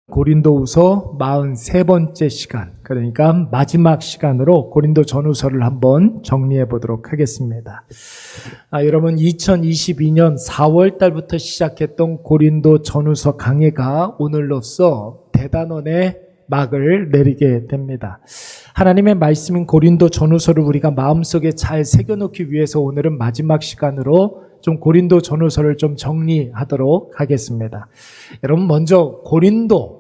고린도후서 43번째 시간, 그러니까 마지막 시간으로 고린도 전후서를 한번 정리해 보도록 하겠습니다. 여러분 2022년 4월 달부터 시작했던 고린도 전후서 강해가 오늘로써 대단원의 막을 내리게 됩니다. 하나님의 말씀인 고린도 전후서를 우리가 마음속에 잘 새겨놓기 위해서 오늘은 마지막 시간으로 좀 고린도 전후서를 좀 정리하도록 하겠습니다. 여러분 먼저 고린도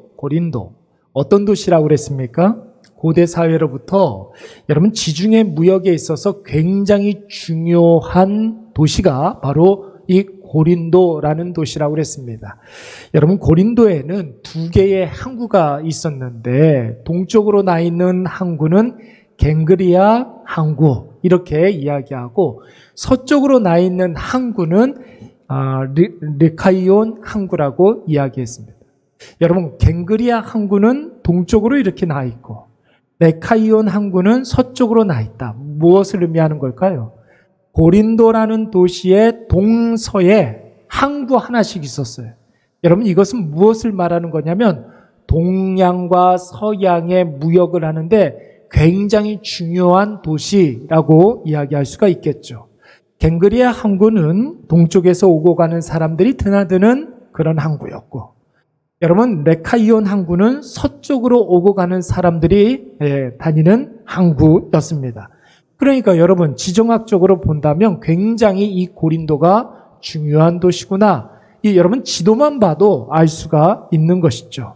어떤 도시라고 그랬습니까? 고대 사회로부터 여러분 지중해 무역에 있어서 굉장히 중요한 도시가 바로 이 고린도라는 도시라고 그랬습니다. 여러분 고린도에는 두 개의 항구가 있었는데 동쪽으로 나 있는 항구는 갱그리아 항구 이렇게 이야기하고 서쪽으로 나 있는 항구는 르카이온 항구라고 이야기했습니다. 여러분 갱그리아 항구는 동쪽으로 이렇게 나 있고 르카이온 항구는 서쪽으로 나 있다. 무엇을 의미하는 걸까요? 고린도라는 도시의 동서에 항구 하나씩 있었어요. 여러분 이것은 무엇을 말하는 거냐면 동양과 서양의 무역을 하는데 굉장히 중요한 도시라고 이야기할 수가 있겠죠. 갱그리아 항구는 동쪽에서 오고 가는 사람들이 드나드는 그런 항구였고, 여러분 르카이온 항구는 서쪽으로 오고 가는 사람들이 다니는 항구였습니다. 그러니까 여러분 지정학적으로 본다면 굉장히 이 고린도가 중요한 도시구나. 여러분 지도만 봐도 알 수가 있는 것이죠.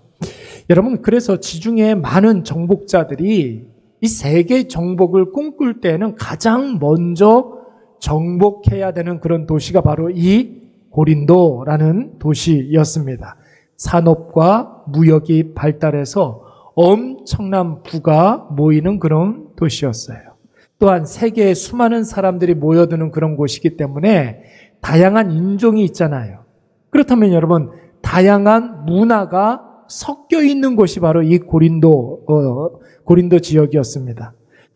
여러분 그래서 지중해 많은 정복자들이 이 세계 정복을 꿈꿀 때는 가장 먼저 정복해야 되는 그런 도시가 바로 이 고린도라는 도시였습니다. 산업과 무역이 발달해서 엄청난 부가 모이는 그런 도시였어요. 또한 세계에 수많은 사람들이 모여드는 그런 곳이기 때문에 다양한 인종이 있잖아요. 그렇다면 여러분 다양한 문화가 섞여 있는 곳이 바로 이 고린도 지역이었습니다.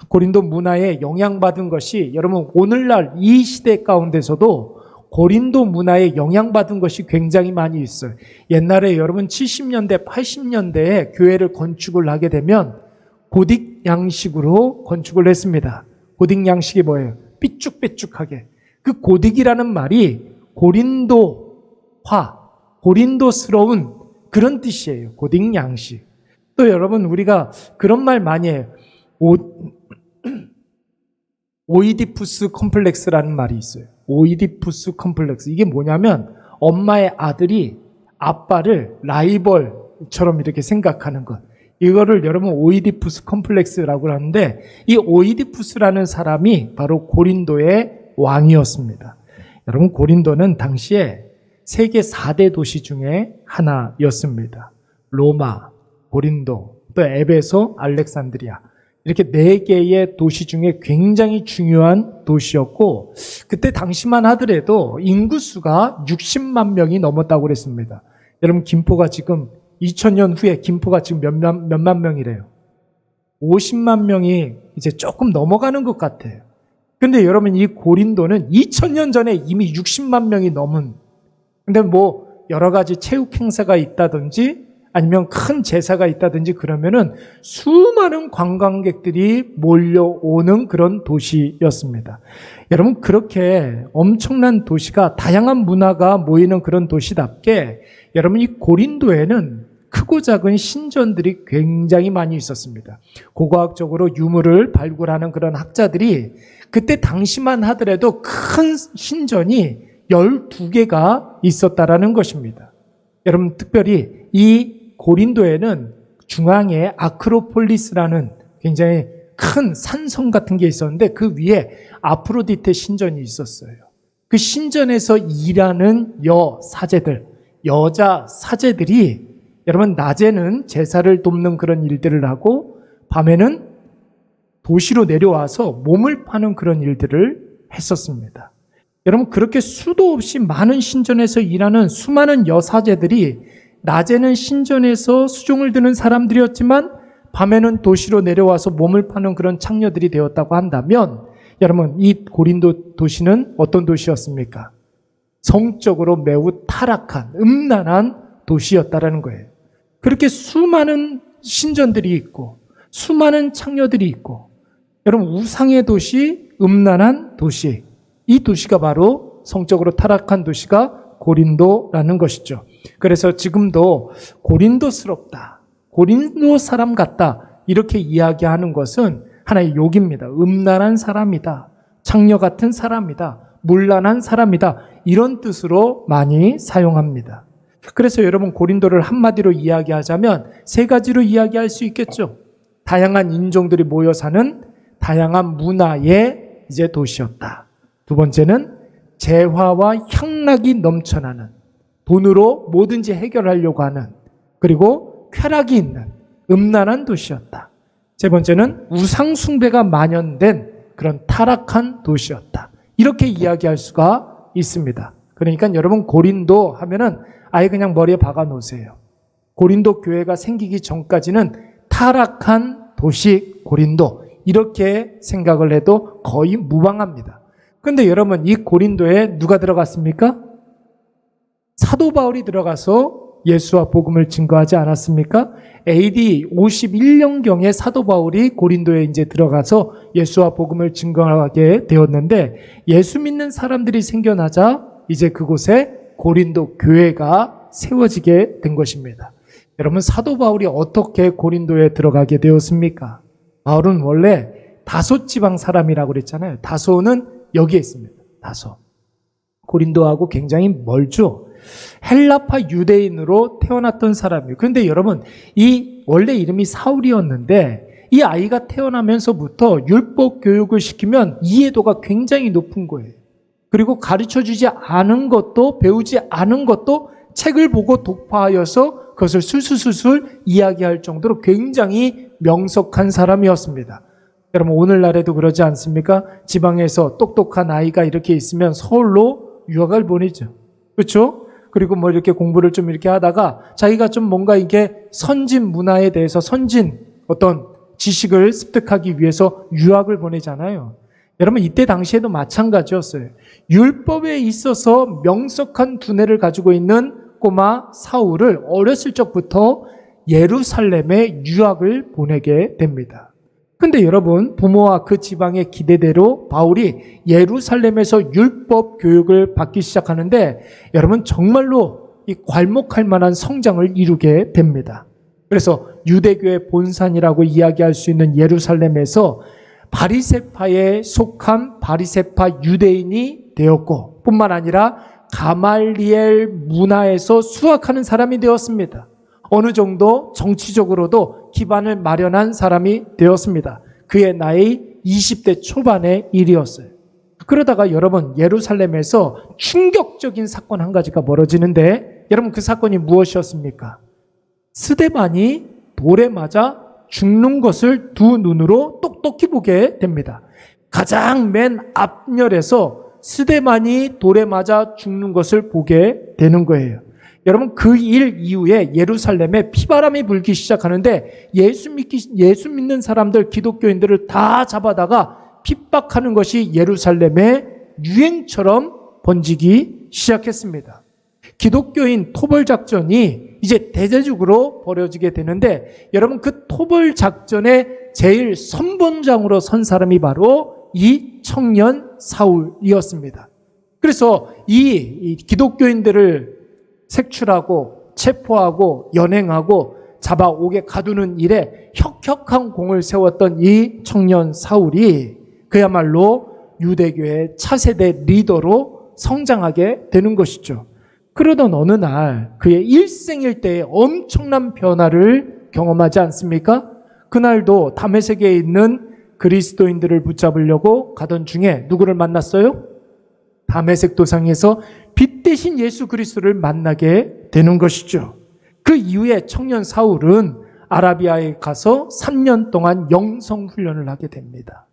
고린도 문화에 영향받은 것이 여러분 오늘날 이 시대 가운데서도 고린도 문화에 영향받은 것이 굉장히 많이 있어요. 옛날에 여러분 70년대, 80년대에 교회를 건축을 하게 되면 고딕 양식으로 건축을 했습니다. 고딕 양식이 뭐예요? 삐쭉삐쭉하게. 그 고딕이라는 말이 고린도화, 고린도스러운 그런 뜻이에요. 고딕 양식. 또 여러분 우리가 그런 말 많이 해요. 오이디푸스 컴플렉스라는 말이 있어요. 오이디푸스 컴플렉스. 이게 뭐냐면 엄마의 아들이 아빠를 라이벌처럼 이렇게 생각하는 것. 이거를 여러분 오이디푸스 컴플렉스라고 하는데 이 오이디푸스라는 사람이 바로 고린도의 왕이었습니다. 여러분 고린도는 당시에 세계 4대 도시 중에 하나였습니다. 로마, 고린도, 또 에베소, 알렉산드리아. 이렇게 4개의 도시 중에 굉장히 중요한 도시였고 그때 당시만 하더라도 인구수가 60만 명이 넘었다고 그랬습니다. 여러분 김포가 지금 2000년 후에 김포가 지금 몇만 명이래요. 50만 명이 이제 조금 넘어가는 것 같아요. 근데 여러분 이 고린도는 2000년 전에 이미 60만 명이 넘은, 근데 뭐 여러 가지 체육 행사가 있다든지 아니면 큰 제사가 있다든지 그러면은 수많은 관광객들이 몰려오는 그런 도시였습니다. 여러분 그렇게 엄청난 도시가 다양한 문화가 모이는 그런 도시답게 여러분 이 고린도에는 크고 작은 신전들이 굉장히 많이 있었습니다. 고고학적으로 유물을 발굴하는 그런 학자들이 그때 당시만 하더라도 큰 신전이 12개가 있었다라는 것입니다. 여러분 특별히 이 고린도에는 중앙에 아크로폴리스라는 굉장히 큰 산성 같은 게 있었는데 그 위에 아프로디테 신전이 있었어요. 그 신전에서 일하는 여자 사제들이 여러분 낮에는 제사를 돕는 그런 일들을 하고 밤에는 도시로 내려와서 몸을 파는 그런 일들을 했었습니다. 여러분 그렇게 수도 없이 많은 신전에서 일하는 수많은 여사제들이 낮에는 신전에서 수종을 드는 사람들이었지만 밤에는 도시로 내려와서 몸을 파는 그런 창녀들이 되었다고 한다면 여러분 이 고린도 도시는 어떤 도시였습니까? 성적으로 매우 타락한 음란한 도시였다라는 거예요. 그렇게 수많은 신전들이 있고 수많은 창녀들이 있고 여러분 우상의 도시, 음란한 도시, 이 도시가 바로 성적으로 타락한 도시가 고린도라는 것이죠. 그래서 지금도 고린도스럽다, 고린도 사람 같다 이렇게 이야기하는 것은 하나의 욕입니다. 음란한 사람이다, 창녀 같은 사람이다, 문란한 사람이다 이런 뜻으로 많이 사용합니다. 그래서 여러분 고린도를 한마디로 이야기하자면 세 가지로 이야기할 수 있겠죠. 다양한 인종들이 모여 사는 다양한 문화의 이제 도시였다. 두 번째는 재화와 향락이 넘쳐나는, 돈으로 뭐든지 해결하려고 하는, 그리고 쾌락이 있는 음란한 도시였다. 세 번째는 우상 숭배가 만연된 그런 타락한 도시였다. 이렇게 이야기할 수가 있습니다. 그러니까 여러분 고린도 하면은 아예 그냥 머리에 박아 놓으세요. 고린도 교회가 생기기 전까지는 타락한 도시 고린도 이렇게 생각을 해도 거의 무방합니다. 그런데 여러분 이 고린도에 누가 들어갔습니까? 사도 바울이 들어가서 예수와 복음을 증거하지 않았습니까? AD 51년경에 사도 바울이 고린도에 이제 들어가서 예수와 복음을 증거하게 되었는데 예수 믿는 사람들이 생겨나자 이제 그곳에 고린도 교회가 세워지게 된 것입니다. 여러분 사도 바울이 어떻게 고린도에 들어가게 되었습니까? 바울은 원래 다소 지방 사람이라고 그랬잖아요. 다소는 여기에 있습니다. 다소. 고린도하고 굉장히 멀죠. 헬라파 유대인으로 태어났던 사람이에요. 그런데 여러분 이 원래 이름이 사울이었는데 이 아이가 태어나면서부터 율법 교육을 시키면 이해도가 굉장히 높은 거예요. 그리고 가르쳐주지 않은 것도 배우지 않은 것도 책을 보고 독파하여서 그것을 술술술술 이야기할 정도로 굉장히 명석한 사람이었습니다. 여러분 오늘날에도 그러지 않습니까? 지방에서 똑똑한 아이가 이렇게 있으면 서울로 유학을 보내죠. 그렇죠? 그리고 뭐 이렇게 공부를 좀 이렇게 하다가 자기가 좀 뭔가 이게 선진 문화에 대해서 선진 어떤 지식을 습득하기 위해서 유학을 보내잖아요. 여러분 이때 당시에도 마찬가지였어요. 율법에 있어서 명석한 두뇌를 가지고 있는 꼬마 사울을 어렸을 적부터 예루살렘에 유학을 보내게 됩니다. 근데 여러분 부모와 그 지방의 기대대로 바울이 예루살렘에서 율법 교육을 받기 시작하는데 여러분 정말로 이 괄목할 만한 성장을 이루게 됩니다. 그래서 유대교의 본산이라고 이야기할 수 있는 예루살렘에서 바리새파에 속한 바리새파 유대인이 되었고 뿐만 아니라 가말리엘 문화에서 수학하는 사람이 되었습니다. 어느 정도 정치적으로도 기반을 마련한 사람이 되었습니다. 그의 나이 20대 초반의 일이었어요. 그러다가 여러분 예루살렘에서 충격적인 사건 한 가지가 벌어지는데 여러분 그 사건이 무엇이었습니까? 스데반이 돌에 맞아 죽는 것을 두 눈으로 똑똑히 보게 됩니다. 가장 맨 앞열에서 스데반이 돌에 맞아 죽는 것을 보게 되는 거예요. 여러분 그 일 이후에 예루살렘에 피바람이 불기 시작하는데 예수 믿는 사람들 기독교인들을 다 잡아다가 핍박하는 것이 예루살렘의 유행처럼 번지기 시작했습니다. 기독교인 토벌 작전이 이제 대대적으로 벌어지게 되는데 여러분 그 토벌 작전의 제일 선봉장으로 선 사람이 바로 이 청년 사울이었습니다. 그래서 이 기독교인들을 색출하고 체포하고 연행하고 잡아오게 가두는 일에 혁혁한 공을 세웠던 이 청년 사울이 그야말로 유대교의 차세대 리더로 성장하게 되는 것이죠. 그러던 어느 날 그의 일생일대의 엄청난 변화를 경험하지 않습니까? 그날도 다메섹에 있는 그리스도인들을 붙잡으려고 가던 중에 누구를 만났어요? 다메섹 도상에서 빛 대신 예수 그리스도를 만나게 되는 것이죠. 그 이후에 청년 사울은 아라비아에 가서 3년 동안 영성 훈련을 하게 됩니다.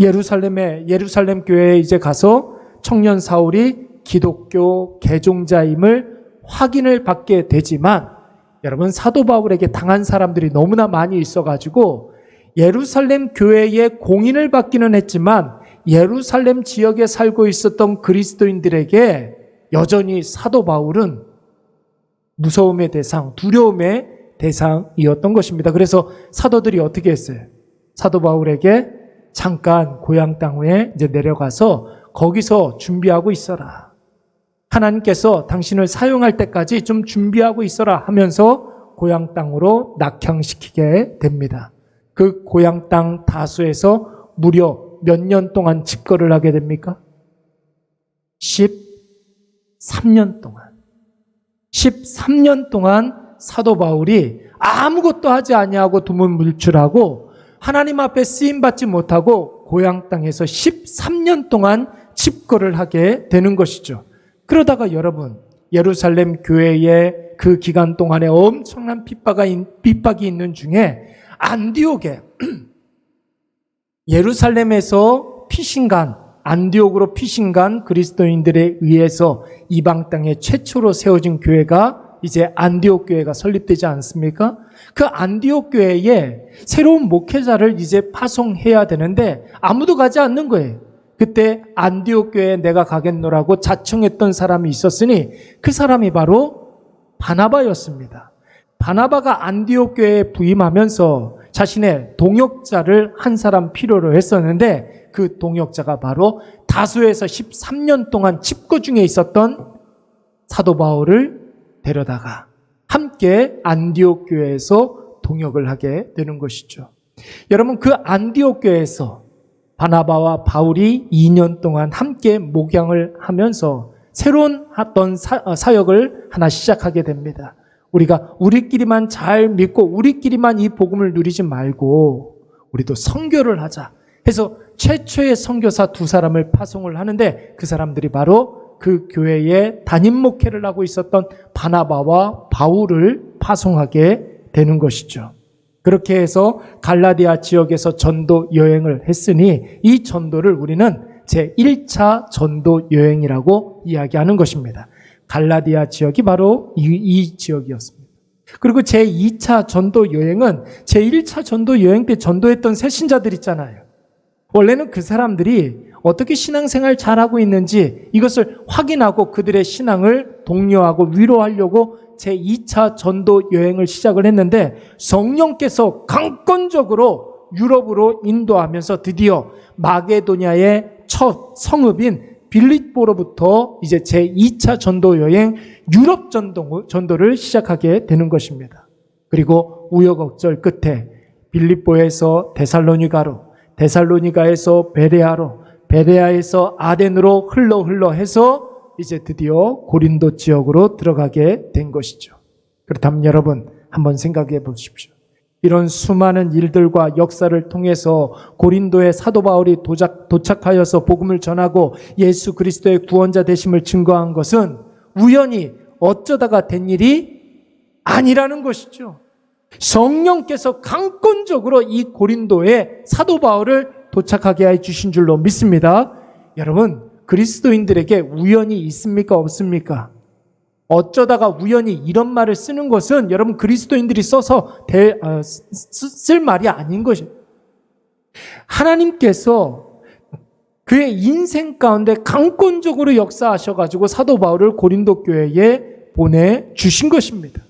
예루살렘 교회에 이제 가서 청년 사울이 기독교 개종자임을 확인을 받게 되지만 여러분 사도 바울에게 당한 사람들이 너무나 많이 있어가지고 예루살렘 교회의 공인을 받기는 했지만 예루살렘 지역에 살고 있었던 그리스도인들에게 여전히 사도 바울은 무서움의 대상, 두려움의 대상이었던 것입니다. 그래서 사도들이 어떻게 했어요? 사도 바울에게 잠깐 고향 땅에 이제 내려가서 거기서 준비하고 있어라. 하나님께서 당신을 사용할 때까지 좀 준비하고 있어라 하면서 고향 땅으로 낙향시키게 됩니다. 그 고향 땅 다수에서 무려 몇 년 동안 집거를 하게 됩니까? 13년 동안. 13년 동안 사도 바울이 아무것도 하지 아니하고 두문물출하고 하나님 앞에 쓰임받지 못하고 고향 땅에서 13년 동안 집거를 하게 되는 것이죠. 그러다가 여러분, 예루살렘 교회에 그 기간 동안에 엄청난 핍박이 있는 중에 안디옥에 예루살렘에서 안디옥으로 피신간 그리스도인들에 의해서 이방 땅에 최초로 세워진 교회가 이제 안디옥 교회가 설립되지 않습니까? 그 안디옥 교회에 새로운 목회자를 이제 파송해야 되는데 아무도 가지 않는 거예요. 그때 안디옥 교회에 내가 가겠노라고 자청했던 사람이 있었으니 그 사람이 바로 바나바였습니다. 바나바가 안디옥 교회에 부임하면서 자신의 동역자를 한 사람 필요로 했었는데 그 동역자가 바로 다수에서 13년 동안 집거 중에 있었던 사도 바울을 데려다가 함께 안디옥 교회에서 동역을 하게 되는 것이죠. 여러분, 그 안디옥 교회에서 바나바와 바울이 2년 동안 함께 목양을 하면서 새로운 어떤 사역을 하나 시작하게 됩니다. 우리가 우리끼리만 잘 믿고 우리끼리만 이 복음을 누리지 말고 우리도 선교를 하자 해서 최초의 선교사 2사람을 파송을 하는데 그 사람들이 바로 그 교회에 담임 목회를 하고 있었던 바나바와 바울을 파송하게 되는 것이죠. 그렇게 해서 갈라디아 지역에서 전도 여행을 했으니 이 전도를 우리는 제1차 전도 여행이라고 이야기하는 것입니다. 갈라디아 지역이 바로 이 지역이었습니다. 그리고 제2차 전도 여행은 제1차 전도 여행 때 전도했던 새신자들 있잖아요. 원래는 그 사람들이 어떻게 신앙생활 잘하고 있는지 이것을 확인하고 그들의 신앙을 독려하고 위로하려고 제2차 전도 여행을 시작을 했는데 성령께서 강권적으로 유럽으로 인도하면서 드디어 마게도냐의 첫 성읍인 빌립보로부터 이제 제2차 전도 여행 유럽 전도를 시작하게 되는 것입니다. 그리고 우여곡절 끝에 빌립보에서 데살로니가로, 데살로니가에서 베레아로, 베레아에서 아덴으로 흘러 해서 이제 드디어 고린도 지역으로 들어가게 된 것이죠. 그렇다면 여러분 한번 생각해 보십시오. 이런 수많은 일들과 역사를 통해서 고린도에 사도 바울이 도착하여서 복음을 전하고 예수 그리스도의 구원자 되심을 증거한 것은 우연히 어쩌다가 된 일이 아니라는 것이죠. 성령께서 강권적으로 이 고린도에 사도 바울을 도착하게 해 주신 줄로 믿습니다. 여러분, 그리스도인들에게 우연이 있습니까? 없습니까? 어쩌다가 우연히 이런 말을 쓰는 것은 여러분 그리스도인들이 써서 쓸 말이 아닌 것이에요. 하나님께서 그의 인생 가운데 강권적으로 역사하셔가지고 사도 바울을 고린도 교회에 보내주신 것입니다.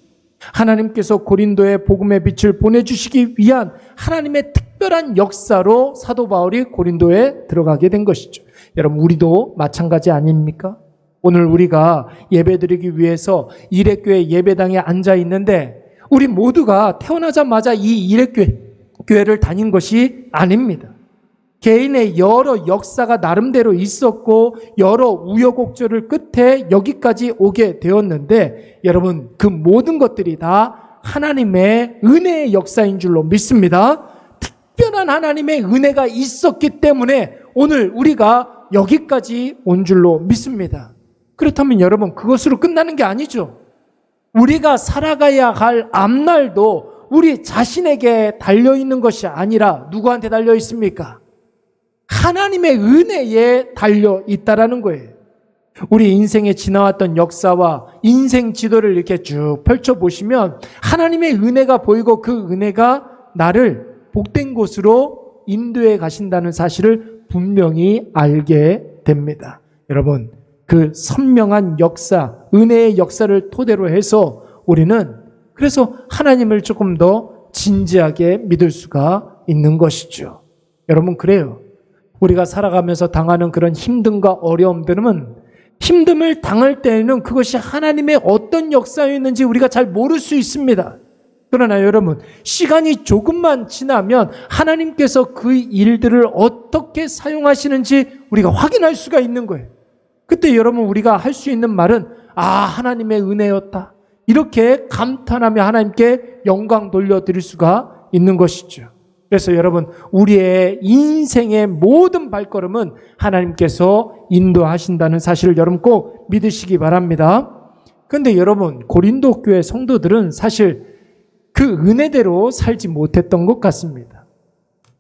하나님께서 고린도에 복음의 빛을 보내주시기 위한 하나님의 특별한 역사로 사도 바울이 고린도에 들어가게 된 것이죠. 여러분, 우리도 마찬가지 아닙니까? 오늘 우리가 예배드리기 위해서 일회교회 예배당에 앉아 있는데 우리 모두가 태어나자마자 이 일회교회를 다닌 것이 아닙니다. 개인의 여러 역사가 나름대로 있었고 여러 우여곡절을 끝에 여기까지 오게 되었는데 여러분, 그 모든 것들이 다 하나님의 은혜의 역사인 줄로 믿습니다. 특별한 하나님의 은혜가 있었기 때문에 오늘 우리가 여기까지 온 줄로 믿습니다. 그렇다면 여러분, 그것으로 끝나는 게 아니죠. 우리가 살아가야 할 앞날도 우리 자신에게 달려있는 것이 아니라 누구한테 달려있습니까? 하나님의 은혜에 달려있다라는 거예요. 우리 인생에 지나왔던 역사와 인생 지도를 이렇게 쭉 펼쳐보시면 하나님의 은혜가 보이고 그 은혜가 나를 복된 곳으로 인도해 가신다는 사실을 분명히 알게 됩니다. 여러분, 그 선명한 역사, 은혜의 역사를 토대로 해서 우리는 그래서 하나님을 조금 더 진지하게 믿을 수가 있는 것이죠. 여러분, 그래요. 우리가 살아가면서 당하는 그런 힘듦과 어려움들은 힘듦을 당할 때에는 그것이 하나님의 어떤 역사였는지 우리가 잘 모를 수 있습니다. 그러나 여러분, 시간이 조금만 지나면 하나님께서 그 일들을 어떻게 사용하시는지 우리가 확인할 수가 있는 거예요. 그때 여러분, 우리가 할 수 있는 말은 하나님의 은혜였다, 이렇게 감탄하며 하나님께 영광 돌려드릴 수가 있는 것이죠. 그래서 여러분, 우리의 인생의 모든 발걸음은 하나님께서 인도하신다는 사실을 여러분 꼭 믿으시기 바랍니다. 그런데 여러분, 고린도 교회 성도들은 사실 그 은혜대로 살지 못했던 것 같습니다.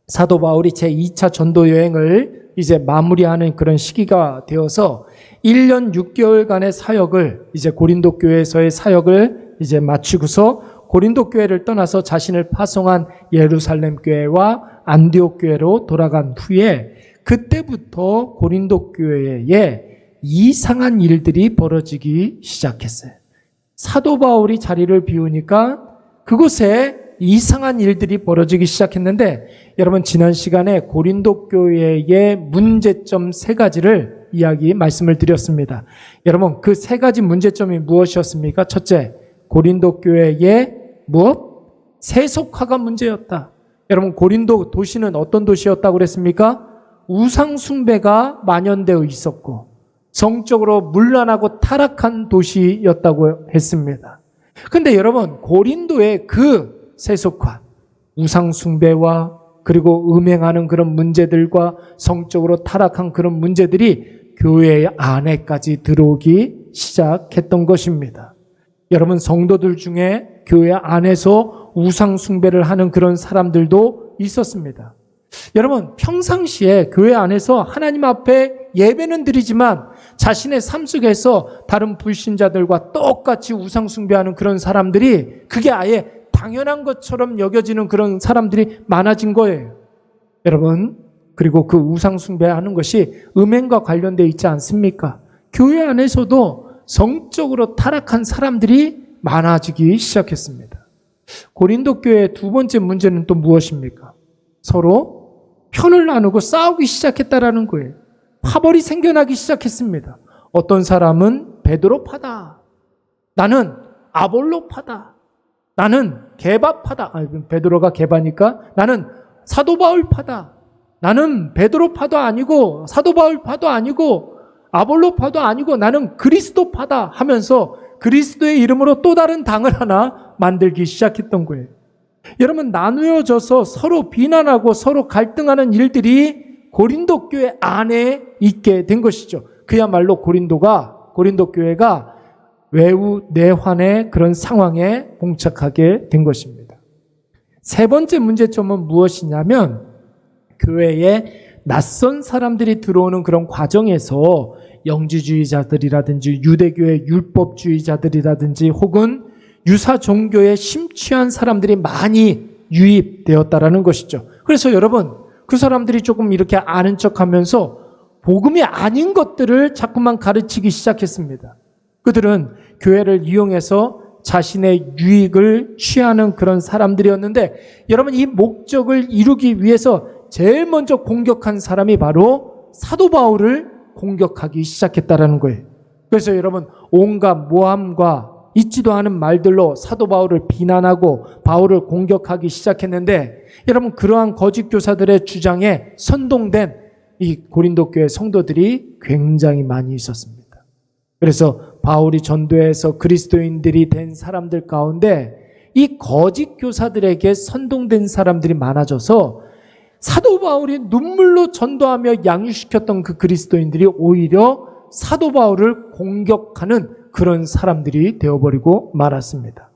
사도 바울이 제2차 전도 여행을 이제 마무리하는 그런 시기가 되어서 1년 6개월간의 사역을, 이제 고린도 교회에서의 사역을 이제 마치고서 고린도 교회를 떠나서 자신을 파송한 예루살렘 교회와 안디옥 교회로 돌아간 후에 그때부터 고린도 교회에 이상한 일들이 벌어지기 시작했어요. 사도 바울이 자리를 비우니까 그곳에 이상한 일들이 벌어지기 시작했는데, 여러분, 지난 시간에 고린도 교회의 문제점 3가지를 말씀을 드렸습니다. 여러분, 그 3가지 문제점이 무엇이었습니까? 첫째, 고린도 교회의 무엇? 세속화가 문제였다. 여러분, 고린도 도시는 어떤 도시였다고 그랬습니까? 우상 숭배가 만연되어 있었고 성적으로 문란하고 타락한 도시였다고 했습니다. 근데 여러분, 고린도의 그 세속화, 우상 숭배와 그리고 음행하는 그런 문제들과 성적으로 타락한 그런 문제들이 교회 안에까지 들어오기 시작했던 것입니다. 여러분, 성도들 중에 교회 안에서 우상 숭배를 하는 그런 사람들도 있었습니다. 여러분, 평상시에 교회 안에서 하나님 앞에 예배는 드리지만 자신의 삶 속에서 다른 불신자들과 똑같이 우상 숭배하는 그런 사람들이, 그게 아예 당연한 것처럼 여겨지는 그런 사람들이 많아진 거예요. 여러분, 그리고 그 우상 숭배하는 것이 음행과 관련되어 있지 않습니까? 교회 안에서도 성적으로 타락한 사람들이 많아지기 시작했습니다. 고린도 교회의 2번째 문제는 또 무엇입니까? 서로 편을 나누고 싸우기 시작했다라는 거예요. 파벌이 생겨나기 시작했습니다. 어떤 사람은 베드로파다, 나는 아볼로파다, 나는 게바파다. 베드로가 게바니까 나는 사도 바울파다, 나는 베드로파도 아니고 사도 바울파도 아니고 아볼로파도 아니고 나는 그리스도파다 하면서 그리스도의 이름으로 또 다른 당을 하나 만들기 시작했던 거예요. 여러분, 나누어져서 서로 비난하고 서로 갈등하는 일들이 고린도 교회 안에 있게 된 것이죠. 그야말로 고린도 교회가 외우 내환의 그런 상황에 봉착하게 된 것입니다. 3번째 문제점은 무엇이냐면, 교회에 낯선 사람들이 들어오는 그런 과정에서 영지주의자들이라든지 유대교의 율법주의자들이라든지 혹은 유사 종교에 심취한 사람들이 많이 유입되었다라는 것이죠. 그래서 여러분, 그 사람들이 조금 이렇게 아는 척하면서 복음이 아닌 것들을 자꾸만 가르치기 시작했습니다. 그들은 교회를 이용해서 자신의 유익을 취하는 그런 사람들이었는데, 여러분, 이 목적을 이루기 위해서 제일 먼저 공격한 사람이 바로 사도 바울을 공격하기 시작했다라는 거예요. 그래서 여러분, 온갖 모함과 있지도 않은 말들로 사도 바울을 비난하고 바울을 공격하기 시작했는데, 여러분, 그러한 거짓 교사들의 주장에 선동된 이 고린도 교회 성도들이 굉장히 많이 있었습니다. 그래서 바울이 전도해서 그리스도인들이 된 사람들 가운데 이 거짓 교사들에게 선동된 사람들이 많아져서 사도 바울이 눈물로 전도하며 양육시켰던 그 그리스도인들이 오히려 사도 바울을 공격하는 그런 사람들이 되어버리고 말았습니다.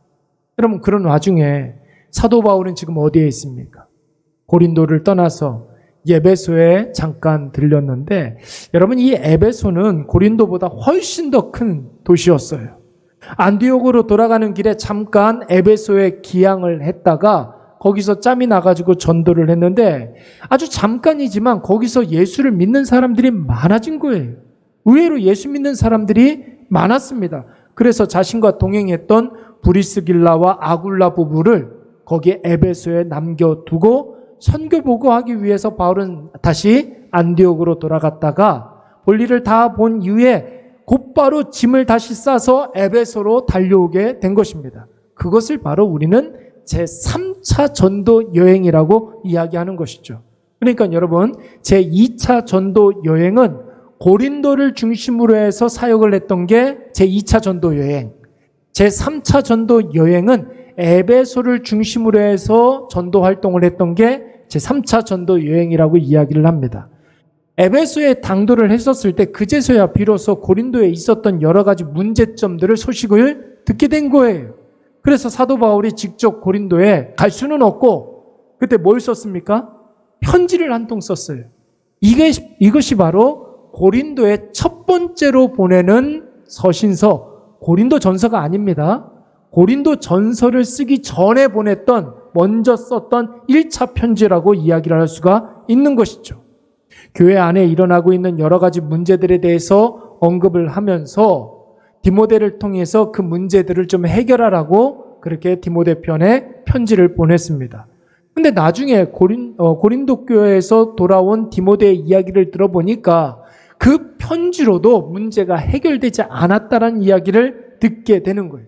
여러분, 그런 와중에 사도 바울은 지금 어디에 있습니까? 고린도를 떠나서 에베소에 잠깐 들렸는데, 여러분, 이 에베소는 고린도보다 훨씬 더 큰 도시였어요. 안디옥으로 돌아가는 길에 잠깐 에베소에 기항을 했다가 거기서 짬이 나가지고 전도를 했는데, 아주 잠깐이지만 거기서 예수를 믿는 사람들이 많아진 거예요. 의외로 예수 믿는 사람들이 많았습니다. 그래서 자신과 동행했던 브리스길라와 아굴라 부부를 거기에 에베소에 남겨두고 선교 보고하기 위해서 바울은 다시 안디옥으로 돌아갔다가 볼일을 다 본 이후에 곧바로 짐을 다시 싸서 에베소로 달려오게 된 것입니다. 그것을 바로 우리는 제3차 전도 여행이라고 이야기하는 것이죠. 그러니까 여러분, 제2차 전도 여행은 고린도를 중심으로 해서 사역을 했던 게 제2차 전도 여행, 제3차 전도 여행은 에베소를 중심으로 해서 전도 활동을 했던 게 제3차 전도 여행이라고 이야기를 합니다. 에베소에 당도를 했었을 때 그제서야 비로소 고린도에 있었던 여러 가지 문제점들을 소식을 듣게 된 거예요. 그래서 사도 바울이 직접 고린도에 갈 수는 없고 그때 뭘 썼습니까? 편지를 한 통 썼어요. 이것이 바로 고린도에 첫 번째로 보내는 서신서, 고린도 전서가 아닙니다. 고린도 전서를 쓰기 전에 보냈던, 먼저 썼던 1차 편지라고 이야기를 할 수가 있는 것이죠. 교회 안에 일어나고 있는 여러 가지 문제들에 대해서 언급을 하면서 디모데를 통해서 그 문제들을 좀 해결하라고 그렇게 디모데 편에 편지를 보냈습니다. 근데 나중에 고린도 교회에서 돌아온 디모데의 이야기를 들어보니까 그 편지로도 문제가 해결되지 않았다는 이야기를 듣게 되는 거예요.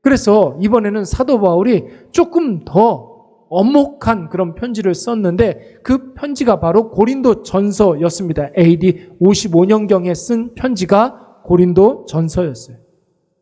그래서 이번에는 사도 바울이 조금 더 엄혹한 그런 편지를 썼는데 그 편지가 바로 고린도 전서였습니다. AD 55년경에 쓴 편지가 고린도 전서였어요.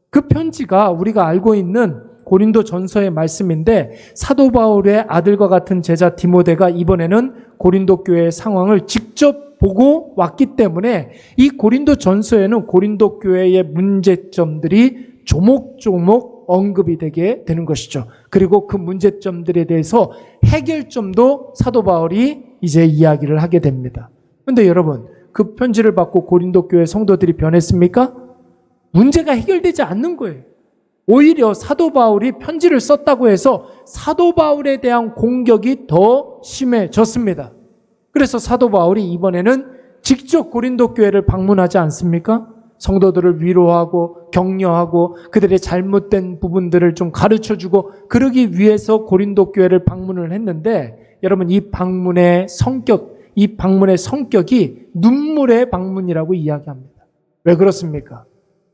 그 편지가 우리가 알고 있는 고린도 전서의 말씀인데 사도 바울의 아들과 같은 제자 디모데가 이번에는 고린도 교회의 상황을 직접 보고 왔기 때문에 이 고린도 전서에는 고린도 교회의 문제점들이 조목조목 언급이 되게 되는 것이죠. 그리고 그 문제점들에 대해서 해결점도 사도 바울이 이제 이야기를 하게 됩니다. 그런데 여러분, 그 편지를 받고 고린도 교회 성도들이 변했습니까? 문제가 해결되지 않는 거예요. 오히려 사도 바울이 편지를 썼다고 해서 사도 바울에 대한 공격이 더 심해졌습니다. 그래서 사도 바울이 이번에는 직접 고린도 교회를 방문하지 않습니까? 성도들을 위로하고 격려하고 그들의 잘못된 부분들을 좀 가르쳐주고 그러기 위해서 고린도 교회를 방문을 했는데 여러분, 이 방문의 성격이 눈물의 방문이라고 이야기합니다. 왜 그렇습니까?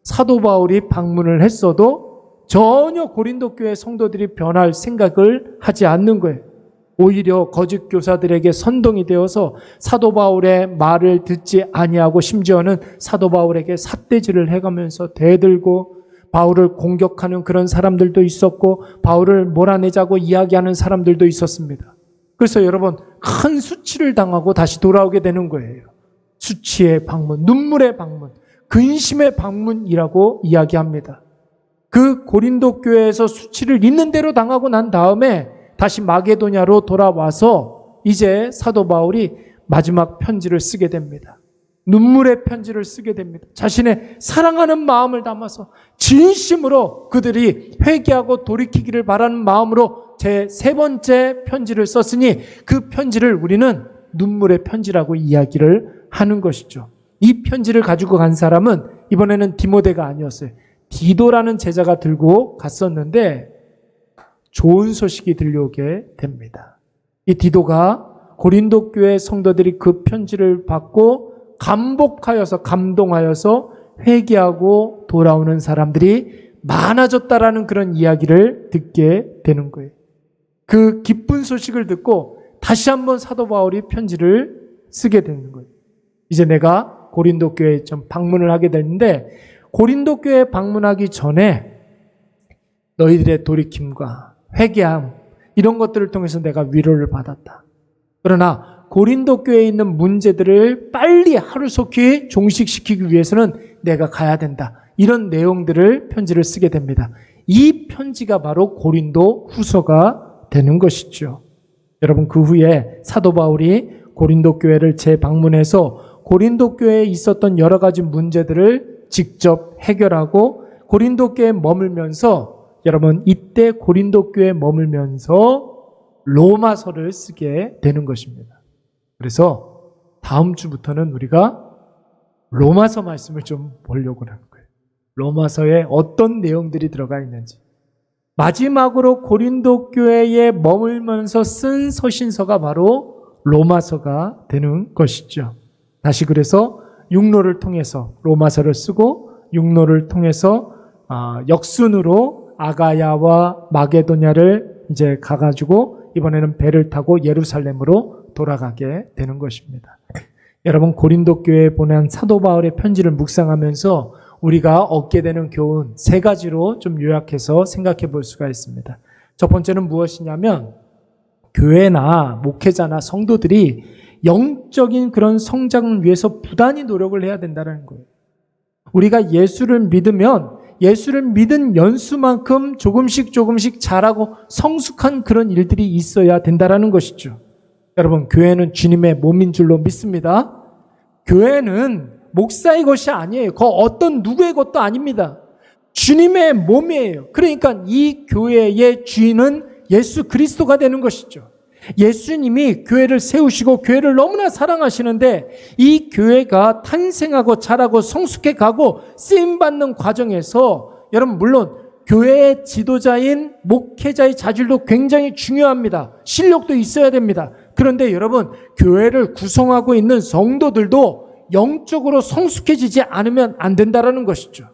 사도 바울이 방문을 했어도 전혀 고린도 교회 성도들이 변할 생각을 하지 않는 거예요. 오히려 거짓 교사들에게 선동이 되어서 사도 바울의 말을 듣지 아니하고 심지어는 사도 바울에게 삿대질을 해가면서 대들고 바울을 공격하는 그런 사람들도 있었고 바울을 몰아내자고 이야기하는 사람들도 있었습니다. 그래서 여러분, 큰 수치를 당하고 다시 돌아오게 되는 거예요. 수치의 방문, 눈물의 방문, 근심의 방문이라고 이야기합니다. 그 고린도 교회에서 수치를 있는 대로 당하고 난 다음에 다시 마게도냐로 돌아와서 이제 사도 바울이 마지막 편지를 쓰게 됩니다. 눈물의 편지를 쓰게 됩니다. 자신의 사랑하는 마음을 담아서 진심으로 그들이 회개하고 돌이키기를 바라는 마음으로 제 세 번째 편지를 썼으니 그 편지를 우리는 눈물의 편지라고 이야기를 하는 것이죠. 이 편지를 가지고 간 사람은 이번에는 디모데가 아니었어요. 디도라는 제자가 들고 갔었는데 좋은 소식이 들려오게 됩니다. 이 디도가 고린도 교회 성도들이 그 편지를 받고 감복하여서 감동하여서 회개하고 돌아오는 사람들이 많아졌다라는 그런 이야기를 듣게 되는 거예요. 그 기쁜 소식을 듣고 다시 한번 사도 바울이 편지를 쓰게 되는 거예요. 이제 내가 고린도 교회에 좀 방문을 하게 되는데 고린도 교회에 방문하기 전에 너희들의 돌이킴과 회개함 이런 것들을 통해서 내가 위로를 받았다. 그러나 고린도 교회에 있는 문제들을 빨리 하루속히 종식시키기 위해서는 내가 가야 된다. 이런 내용들을 편지를 쓰게 됩니다. 이 편지가 바로 고린도 후서가 되는 것이죠. 여러분, 그 후에 사도 바울이 고린도 교회를 재방문해서 고린도 교회에 있었던 여러 가지 문제들을 직접 해결하고 고린도 교회에 머물면서 여러분, 이때 고린도 교회에 머물면서 로마서를 쓰게 되는 것입니다. 그래서 다음 주부터는 우리가 로마서 말씀을 좀 보려고 하는 거예요. 로마서에 어떤 내용들이 들어가 있는지. 마지막으로 고린도 교회에 머물면서 쓴 서신서가 바로 로마서가 되는 것이죠. 다시 그래서 육로를 통해서 로마서를 쓰고 육로를 통해서 역순으로 아가야와 마게도냐를 이제 가가지고 이번에는 배를 타고 예루살렘으로 돌아가게 되는 것입니다. 여러분, 고린도 교회에 보낸 사도 바울의 편지를 묵상하면서 우리가 얻게 되는 교훈 세 가지로 좀 요약해서 생각해 볼 수가 있습니다. 첫 번째는 무엇이냐면 교회나 목회자나 성도들이 영적인 그런 성장을 위해서 부단히 노력을 해야 된다는 거예요. 우리가 예수를 믿으면 예수를 믿은 연수만큼 조금씩 잘하고 성숙한 그런 일들이 있어야 된다는 것이죠. 여러분, 교회는 주님의 몸인 줄로 믿습니다. 교회는 목사의 것이 아니에요. 그 어떤 누구의 것도 아닙니다. 주님의 몸이에요. 그러니까 이 교회의 주인은 예수 그리스도가 되는 것이죠. 예수님이 교회를 세우시고 교회를 너무나 사랑하시는데 이 교회가 탄생하고 자라고 성숙해 가고 쓰임받는 과정에서 여러분, 물론 교회의 지도자인 목회자의 자질도 굉장히 중요합니다. 실력도 있어야 됩니다. 그런데 여러분, 교회를 구성하고 있는 성도들도 영적으로 성숙해지지 않으면 안 된다는 것이죠.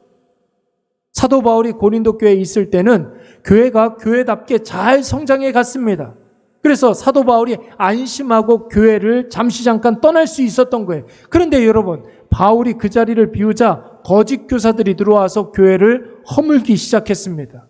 사도 바울이 고린도 교회에 있을 때는 교회가 교회답게 잘 성장해 갔습니다. 그래서 사도 바울이 안심하고 교회를 잠깐 떠날 수 있었던 거예요. 그런데 여러분, 바울이 그 자리를 비우자 거짓 교사들이 들어와서 교회를 허물기 시작했습니다.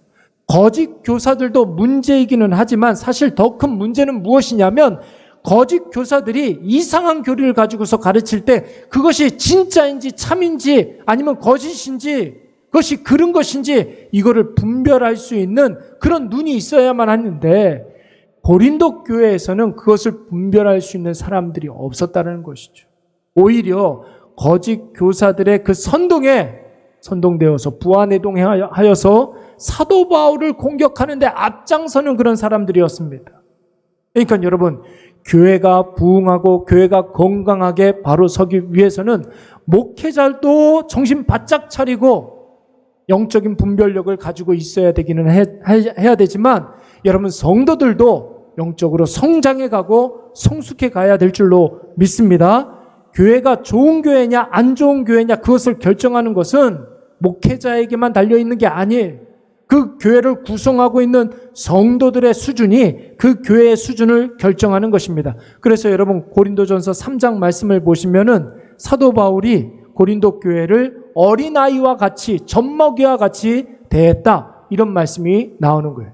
거짓 교사들도 문제이기는 하지만 사실 더 큰 문제는 무엇이냐면 거짓 교사들이 이상한 교리를 가지고서 가르칠 때 그것이 진짜인지 참인지 아니면 거짓인지 그것이 그런 것인지 이거를 분별할 수 있는 그런 눈이 있어야만 하는데 고린도 교회에서는 그것을 분별할 수 있는 사람들이 없었다는 것이죠. 오히려 거짓 교사들의 그 선동되어서 부하내동하여서 사도 바울을 공격하는데 앞장서는 그런 사람들이었습니다. 그러니까 여러분, 교회가 부흥하고 교회가 건강하게 바로 서기 위해서는 목회자도 정신 바짝 차리고 영적인 분별력을 가지고 있어야 되기는 해야 되지만 여러분, 성도들도 영적으로 성장해 가고 성숙해 가야 될 줄로 믿습니다. 교회가 좋은 교회냐 안 좋은 교회냐 그것을 결정하는 것은 목회자에게만 달려있는 게 아니에요. 그 교회를 구성하고 있는 성도들의 수준이 그 교회의 수준을 결정하는 것입니다. 그래서 여러분, 고린도전서 3장 말씀을 보시면은 사도 바울이 고린도 교회를 어린아이와 같이 젖먹이와 같이 대했다, 이런 말씀이 나오는 거예요.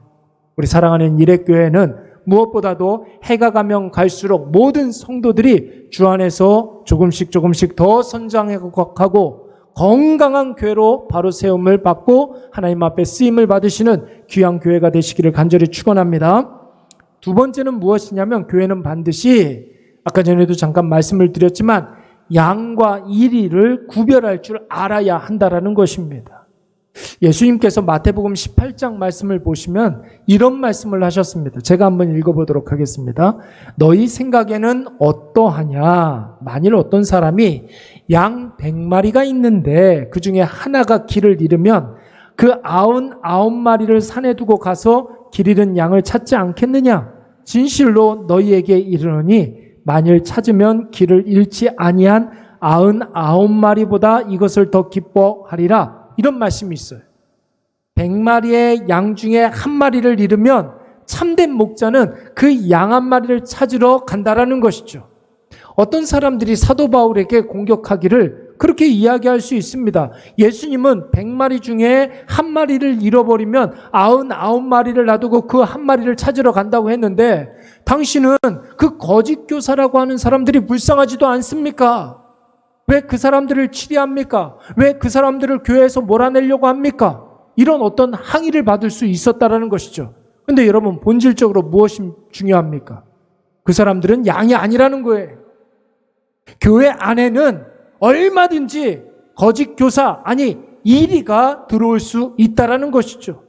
우리 사랑하는 일회교회는 무엇보다도 해가 가면 갈수록 모든 성도들이 주 안에서 조금씩 더 성장하고 건강한 교회로 바로 세움을 받고 하나님 앞에 쓰임을 받으시는 귀한 교회가 되시기를 간절히 축원합니다. 두 번째는 무엇이냐면 교회는 반드시 아까 전에도 잠깐 말씀을 드렸지만 양과 이리를 구별할 줄 알아야 한다라는 것입니다. 예수님께서 마태복음 18장 말씀을 보시면 이런 말씀을 하셨습니다. 제가 한번 읽어보도록 하겠습니다. 너희 생각에는 어떠하냐? 만일 어떤 사람이 양 100마리가 있는데 그 중에 하나가 길을 잃으면 그 99마리를 산에 두고 가서 길 잃은 양을 찾지 않겠느냐? 진실로 너희에게 이르노니 만일 찾으면 길을 잃지 아니한 99마리보다 이것을 더 기뻐하리라. 이런 말씀이 있어요. 100마리의 양 중에 한 마리를 잃으면 참된 목자는 그 양 한 마리를 찾으러 간다라는 것이죠. 어떤 사람들이 사도 바울에게 공격하기를 그렇게 이야기할 수 있습니다. 예수님은 100마리 중에 한 마리를 잃어버리면 99마리를 놔두고 그 한 마리를 찾으러 간다고 했는데 당신은 그 거짓 교사라고 하는 사람들이 불쌍하지도 않습니까? 왜 그 사람들을 치리합니까? 왜 그 사람들을 교회에서 몰아내려고 합니까? 이런 어떤 항의를 받을 수 있었다라는 것이죠. 그런데 여러분, 본질적으로 무엇이 중요합니까? 그 사람들은 양이 아니라는 거예요. 교회 안에는 얼마든지 거짓 교사, 아니 이리가 들어올 수 있다라는 것이죠.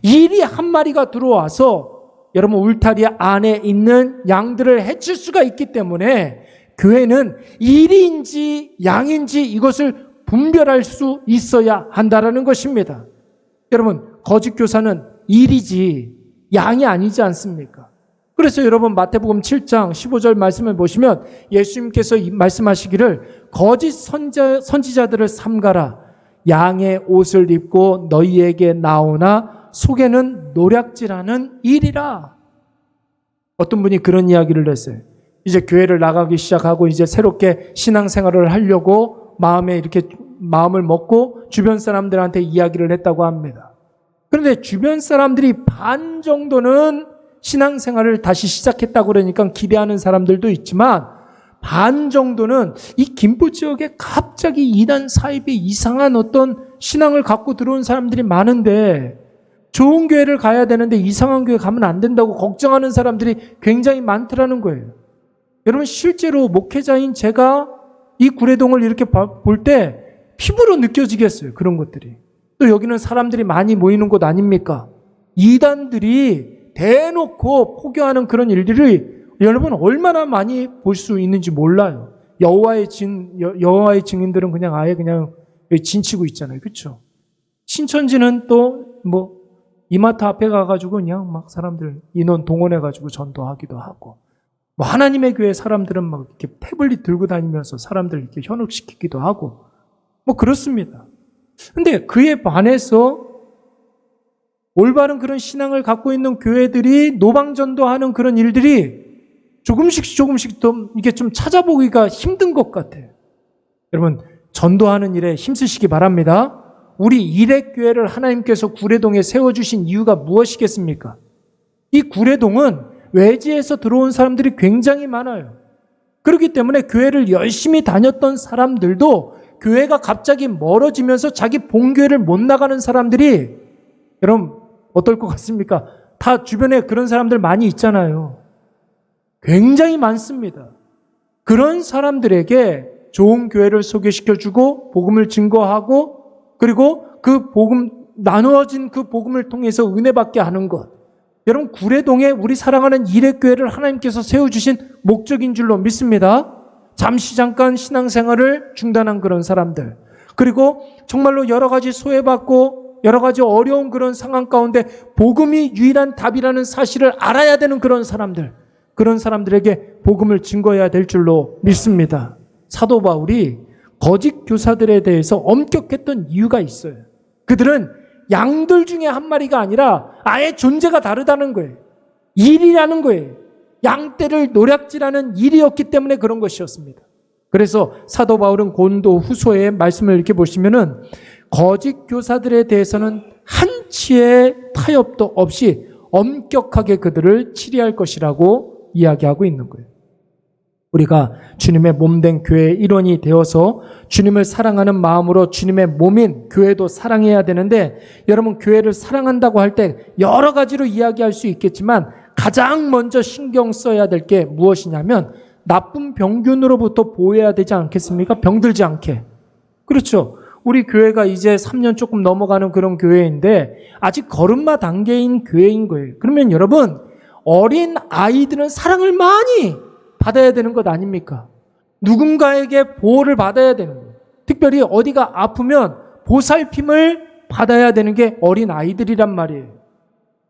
이리 한 마리가 들어와서 여러분 울타리 안에 있는 양들을 해칠 수가 있기 때문에 교회는 이리인지 양인지 이것을 분별할 수 있어야 한다라는 것입니다. 여러분, 거짓 교사는 일이지 양이 아니지 않습니까? 그래서 여러분 마태복음 7장 15절 말씀을 보시면 예수님께서 말씀하시기를 거짓 선지자들을 삼가라. 양의 옷을 입고 너희에게 나오나 속에는 노략질하는 일이라. 어떤 분이 그런 이야기를 했어요. 이제 교회를 나가기 시작하고 이제 새롭게 신앙생활을 하려고 마음을 먹고 주변 사람들한테 이야기를 했다고 합니다. 그런데 주변 사람들이 반 정도는 신앙생활을 다시 시작했다고 그러니까 기대하는 사람들도 있지만 반 정도는 이 김포 지역에 갑자기 이단 사입에 이상한 어떤 신앙을 갖고 들어온 사람들이 많은데 좋은 교회를 가야 되는데 이상한 교회 가면 안 된다고 걱정하는 사람들이 굉장히 많더라는 거예요. 여러분, 실제로 목회자인 제가 이 구례동을 이렇게 볼 때 피부로 느껴지겠어요. 그런 것들이. 또 여기는 사람들이 많이 모이는 곳 아닙니까? 이단들이 대놓고 포교하는 그런 일들을 여러분 얼마나 많이 볼 수 있는지 몰라요. 여호와의 증인들은 그냥 아예 그냥 진치고 있잖아요. 그렇죠? 신천지는 또 이마트 앞에 가가지고 그냥 막 사람들 인원 동원해가지고 전도하기도 하고, 하나님의 교회 사람들은 막 이렇게 태블릿 들고 다니면서 사람들 이렇게 현혹시키기도 하고, 그렇습니다. 근데 그에 반해서 올바른 그런 신앙을 갖고 있는 교회들이 노방전도하는 그런 일들이 조금씩 좀 이게 좀 찾아보기가 힘든 것 같아요. 여러분, 전도하는 일에 힘쓰시기 바랍니다. 우리 일액교회를 하나님께서 구례동에 세워주신 이유가 무엇이겠습니까? 이 구례동은 외지에서 들어온 사람들이 굉장히 많아요. 그렇기 때문에 교회를 열심히 다녔던 사람들도 교회가 갑자기 멀어지면서 자기 본교회를 못 나가는 사람들이, 여러분 어떨 것 같습니까? 다 주변에 그런 사람들 많이 있잖아요. 굉장히 많습니다. 그런 사람들에게 좋은 교회를 소개시켜주고 복음을 증거하고, 그리고 그 복음, 나누어진 그 복음을 통해서 은혜 받게 하는 것. 여러분, 구례동에 우리 사랑하는 일액교회를 하나님께서 세워주신 목적인 줄로 믿습니다. 잠시 잠깐 신앙생활을 중단한 그런 사람들, 그리고 정말로 여러 가지 소외받고 여러 가지 어려운 그런 상황 가운데 복음이 유일한 답이라는 사실을 알아야 되는 그런 사람들, 그런 사람들에게 복음을 증거해야 될 줄로 믿습니다. 사도 바울이 거짓 교사들에 대해서 엄격했던 이유가 있어요. 그들은 양들 중에 한 마리가 아니라 아예 존재가 다르다는 거예요. 일이라는 거예요. 양떼를 노략질하는 일이었기 때문에 그런 것이었습니다. 그래서 사도 바울은 고린도 후서의 말씀을 이렇게 보시면은 거짓 교사들에 대해서는 한치의 타협도 없이 엄격하게 그들을 치리할 것이라고 이야기하고 있는 거예요. 우리가 주님의 몸된 교회의 일원이 되어서 주님을 사랑하는 마음으로 주님의 몸인 교회도 사랑해야 되는데, 여러분, 교회를 사랑한다고 할 때 여러 가지로 이야기할 수 있겠지만 가장 먼저 신경 써야 될 게 무엇이냐면 나쁜 병균으로부터 보호해야 되지 않겠습니까? 병들지 않게. 그렇죠. 우리 교회가 이제 3년 조금 넘어가는 그런 교회인데 아직 걸음마 단계인 교회인 거예요. 그러면 여러분, 어린 아이들은 사랑을 많이 받아야 되는 것 아닙니까? 누군가에게 보호를 받아야 되는 거예요. 특별히 어디가 아프면 보살핌을 받아야 되는 게 어린 아이들이란 말이에요.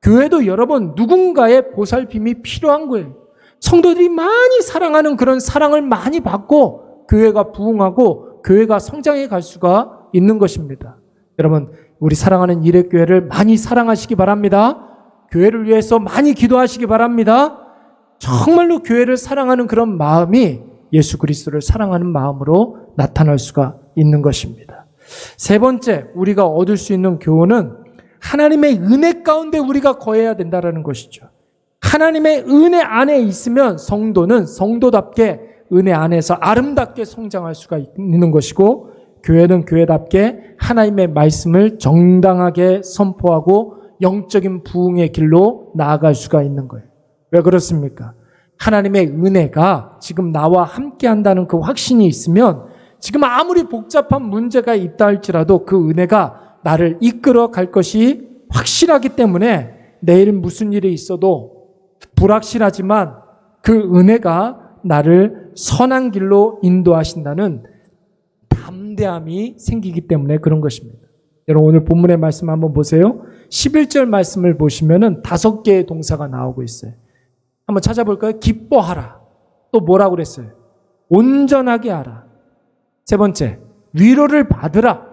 교회도 여러분 누군가의 보살핌이 필요한 거예요. 성도들이 많이 사랑하는 그런 사랑을 많이 받고 교회가 부흥하고 교회가 성장해 갈 수가 있는 것입니다. 여러분, 우리 사랑하는 일액교회를 많이 사랑하시기 바랍니다. 교회를 위해서 많이 기도하시기 바랍니다. 정말로 교회를 사랑하는 그런 마음이 예수 그리스도를 사랑하는 마음으로 나타날 수가 있는 것입니다. 세 번째, 우리가 얻을 수 있는 교훈은 하나님의 은혜 가운데 우리가 거해야 된다는 것이죠. 하나님의 은혜 안에 있으면 성도는 성도답게 은혜 안에서 아름답게 성장할 수가 있는 것이고, 교회는 교회답게 하나님의 말씀을 정당하게 선포하고 영적인 부흥의 길로 나아갈 수가 있는 거예요. 왜 그렇습니까? 하나님의 은혜가 지금 나와 함께 한다는 그 확신이 있으면 지금 아무리 복잡한 문제가 있다 할지라도 그 은혜가 나를 이끌어 갈 것이 확실하기 때문에 내일 무슨 일이 있어도 불확실하지만 그 은혜가 나를 선한 길로 인도하신다는 담대함이 생기기 때문에 그런 것입니다. 여러분 오늘 본문의 말씀 한번 보세요. 11절 말씀을 보시면은 5개의 동사가 나오고 있어요. 한번 찾아볼까요? 기뻐하라. 또 뭐라고 그랬어요? 온전하게 하라. 세 번째, 위로를 받으라.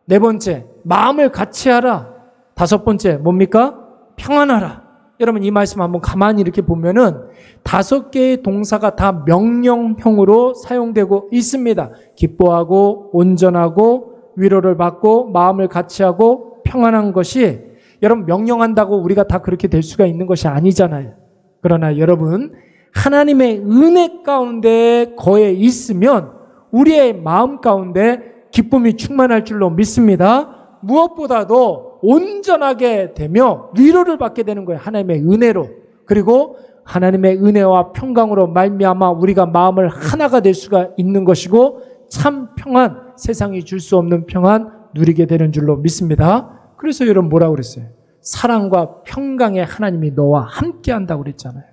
네 번째, 마음을 같이 하라. 5번째, 뭡니까? 평안하라. 여러분 이 말씀 한번 가만히 이렇게 보면은 5개의 동사가 다 명령형으로 사용되고 있습니다. 기뻐하고 온전하고 위로를 받고 마음을 같이 하고 평안한 것이 여러분 명령한다고 우리가 다 그렇게 될 수가 있는 것이 아니잖아요. 그러나 여러분 하나님의 은혜 가운데 거해 있으면 우리의 마음 가운데 기쁨이 충만할 줄로 믿습니다. 무엇보다도 온전하게 되며 위로를 받게 되는 거예요. 하나님의 은혜로. 그리고 하나님의 은혜와 평강으로 말미암아 우리가 마음을 하나가 될 수가 있는 것이고 참 평안, 세상이 줄 수 없는 평안 누리게 되는 줄로 믿습니다. 그래서 여러분 뭐라고 그랬어요? 사랑과 평강의 하나님이 너와 함께 한다고 그랬잖아요.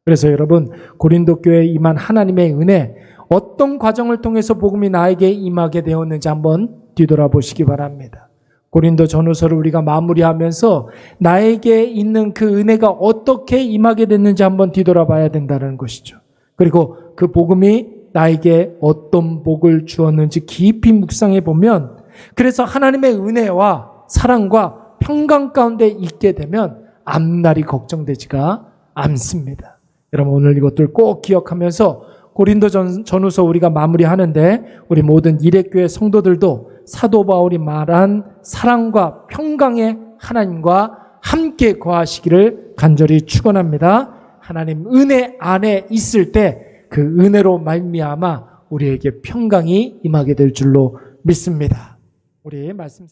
그래서 여러분 고린도 교회에 임한 하나님의 은혜 어떤 과정을 통해서 복음이 나에게 임하게 되었는지 한번 뒤돌아보시기 바랍니다. 고린도 전후서를 우리가 마무리하면서 나에게 있는 그 은혜가 어떻게 임하게 됐는지 한번 뒤돌아봐야 된다는 것이죠. 그리고 그 복음이 나에게 어떤 복을 주었는지 깊이 묵상해 보면 그래서 하나님의 은혜와 사랑과 평강 가운데 있게 되면 앞날이 걱정되지가 않습니다. 여러분 오늘 이것들 꼭 기억하면서 고린도 전후서 우리가 마무리하는데 우리 모든 일회교회 성도들도 사도 바울이 말한 사랑과 평강의 하나님과 함께 거하시기를 간절히 축원합니다. 하나님 은혜 안에 있을 때 그 은혜로 말미암아 우리에게 평강이 임하게 될 줄로 믿습니다. 우리 말씀